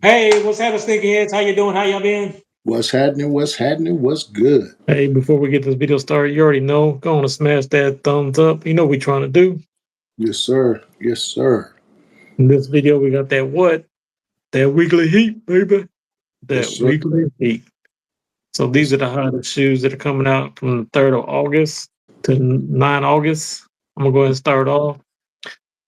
Hey, what's happening, sneakerheads? How you doing? How y'all been? What's happening? What's happening? What's good? Hey, before we get this video started, you already know, go on and smash that thumbs up. You know what we trying to do. Yes, sir. Yes, sir. In this video, we got that what? That weekly heat, baby. Yes, That sir. weekly heat. So these Yes. are the hottest shoes that are coming out from the 3rd of August to 9 August. I'm going to go ahead and start off.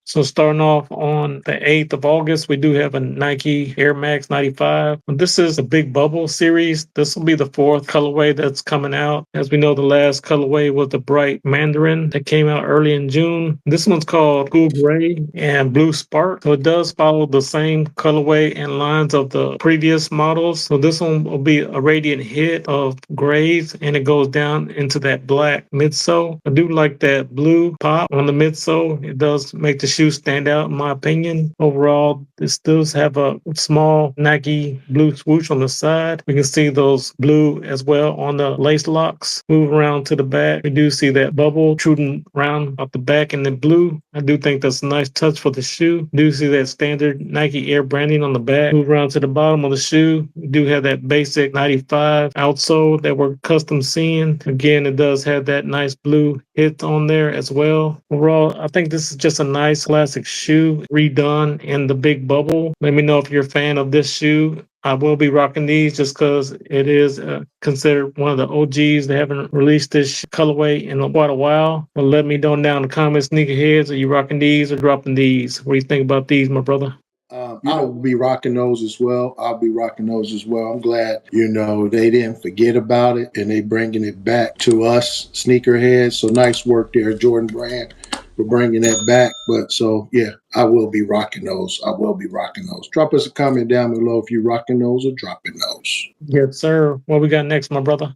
So starting off on the 8th of August, we do have a Nike Air Max 95. This is a big bubble series. This will be the fourth colorway that's coming out. As we know, the last colorway was the bright Mandarin that came out early in June. This one's called Cool Gray and Blue Spark. So it does follow the same colorway and lines of the previous models. So this one will be a radiant hit of grays and it goes down into that black midsole. I do like that blue pop on the midsole. It does make the shoe stand out in my opinion. Overall, this does have a small Nike blue swoosh on the side. We can see those blue as well on the lace locks. Move around to the back. We do see that bubble truding around up the back in the blue. I do think that's a nice touch for the shoe. Do see that standard Nike Air branding on the back. Move around to the bottom of the shoe. We do have that basic 95 outsole that we're custom seeing. Again, it does have that nice blue hit on there as well. Overall, I think this is just a nice classic shoe redone in the big bubble. Let me know if you're a fan of this shoe. I will be rocking these just because it is considered one of the OGs. They haven't released this colorway in quite a while. But let me know down in the comments, sneakerheads, are you rocking these or dropping these? What do you think about these, my brother? I'll be rocking those as well. I'll be rocking those as well. I'm glad, they didn't forget about it and they bringing it back to us sneakerheads. So nice work there, Jordan Brand, for bringing that back. But so, yeah, I will be rocking those. I will be rocking those. Drop us a comment down below if you're rocking those or dropping those. Yes, sir. What we got next, my brother?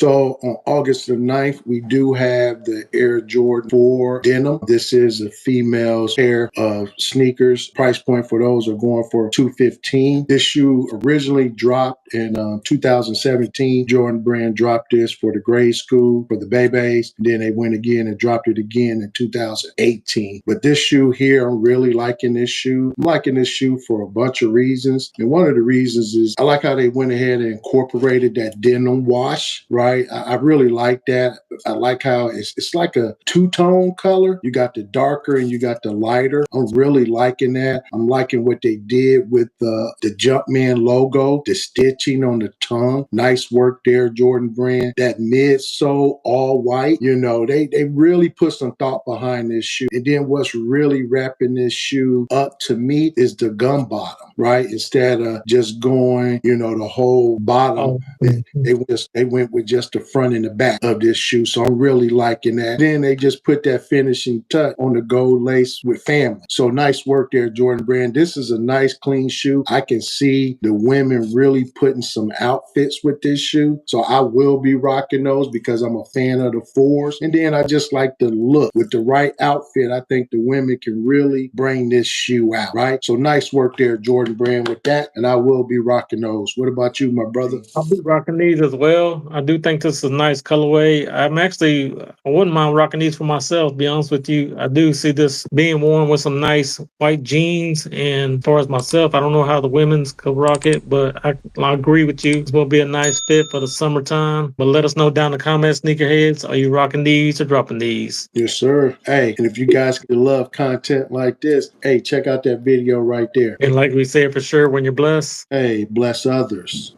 So on August the 9th, we do have the Air Jordan 4 denim. This is a female's pair of sneakers. Price point for those are going for $215. This shoe originally dropped in 2017. Jordan Brand dropped this for the grade school for the babies. And then they went again and dropped it again in 2018. But this shoe here, I'm really liking this shoe. I'm liking this shoe for a bunch of reasons. And one of the reasons is I like how they went ahead and incorporated that denim wash, right? I really like that. I like how it's like a two-tone color. You got the darker and you got the lighter. I'm really liking that. I'm liking what they did with the Jumpman logo, the stitching on the tongue. Nice work there, Jordan Brand. That midsole all white. They really put some thought behind this shoe. And then what's really wrapping this shoe up to me is the gum bottom, right? Instead of just going, the whole bottom. They went with just the front and the back of this shoe. So I'm really liking that. Then they just put that finishing touch on the gold lace with family. So nice work there, Jordan Brand. This is a nice, clean shoe. I can see the women really putting some outfits with this shoe. So I will be rocking those because I'm a fan of the fours. And then I just like the look. With the right outfit, I think the women can really bring this shoe out, right? So nice work there, Jordan Brand, with that. And I will be rocking those. What about you, my brother? I'll be rocking these as well. I do think this is a nice colorway. I wouldn't mind rocking these for myself, to be honest with you. I do see this being worn with some nice white jeans. And as far as myself, I don't know how the women's could rock it, but I agree with you. It's going to be a nice fit for the summertime. But let us know down in the comments, sneakerheads, are you rocking these or dropping these? Yes, sir. Hey, and if you guys love content like this, hey, check out that video right there. And like we said for sure, when you're blessed, Hey, bless others.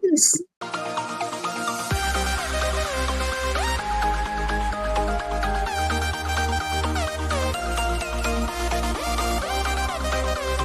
peace.